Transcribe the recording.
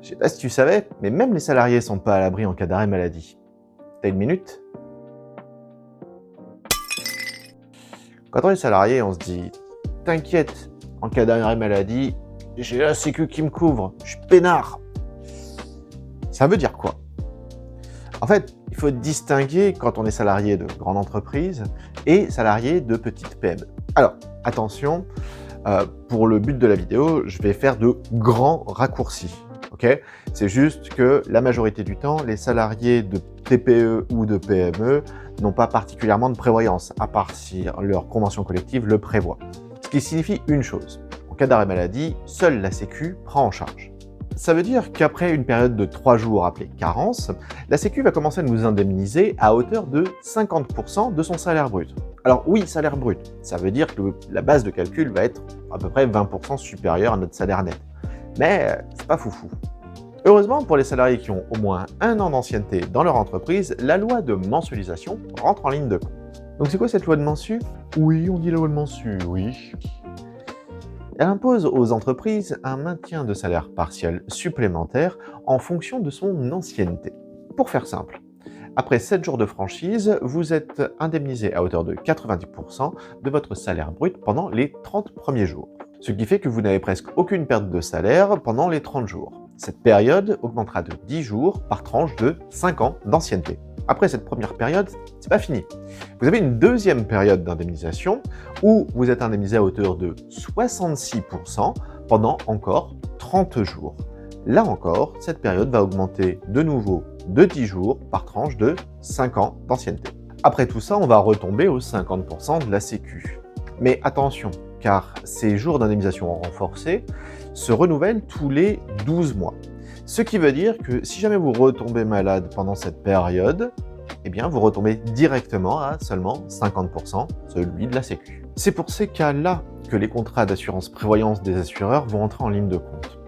Je sais pas si tu savais, mais même les salariés sont pas à l'abri en cas d'arrêt maladie. T'as une minute? Quand on est salarié, on se dit « T'inquiète, en cas d'arrêt maladie, j'ai la sécu qui me couvre, je suis peinard ». Ça veut dire quoi? En fait, il faut distinguer quand on est salarié de grande entreprise et salarié de petite PME. Alors, attention, pour le but de la vidéo, je vais faire de grands raccourcis. Okay, c'est juste que la majorité du temps, les salariés de TPE ou de PME n'ont pas particulièrement de prévoyance, à part si leur convention collective le prévoit. Ce qui signifie une chose, en cas d'arrêt maladie, seule la Sécu prend en charge. Ça veut dire qu'après une période de 3 jours appelée carence, la Sécu va commencer à nous indemniser à hauteur de 50% de son salaire brut. Alors oui, salaire brut, ça veut dire que la base de calcul va être à peu près 20% supérieure à notre salaire net. Mais c'est pas foufou. Heureusement, pour les salariés qui ont au moins 1 an d'ancienneté dans leur entreprise, la loi de mensualisation rentre en ligne de compte. Donc c'est quoi cette loi de mensu? Oui, on dit la loi de mensu, oui. Elle impose aux entreprises un maintien de salaire partiel supplémentaire en fonction de son ancienneté. Pour faire simple, après 7 jours de franchise, vous êtes indemnisé à hauteur de 90% de votre salaire brut pendant les 30 premiers jours. Ce qui fait que vous n'avez presque aucune perte de salaire pendant les 30 jours. Cette période augmentera de 10 jours par tranche de 5 ans d'ancienneté. Après cette première période, c'est pas fini. Vous avez une deuxième période d'indemnisation où vous êtes indemnisé à hauteur de 66% pendant encore 30 jours. Là encore, cette période va augmenter de nouveau de 10 jours par tranche de 5 ans d'ancienneté. Après tout ça, on va retomber aux 50% de la Sécu. Mais attention, car ces jours d'indemnisation renforcés se renouvellent tous les 12 mois. Ce qui veut dire que si jamais vous retombez malade pendant cette période, eh bien vous retombez directement à seulement 50%, celui de la Sécu. C'est pour ces cas-là que les contrats d'assurance prévoyance des assureurs vont entrer en ligne de compte.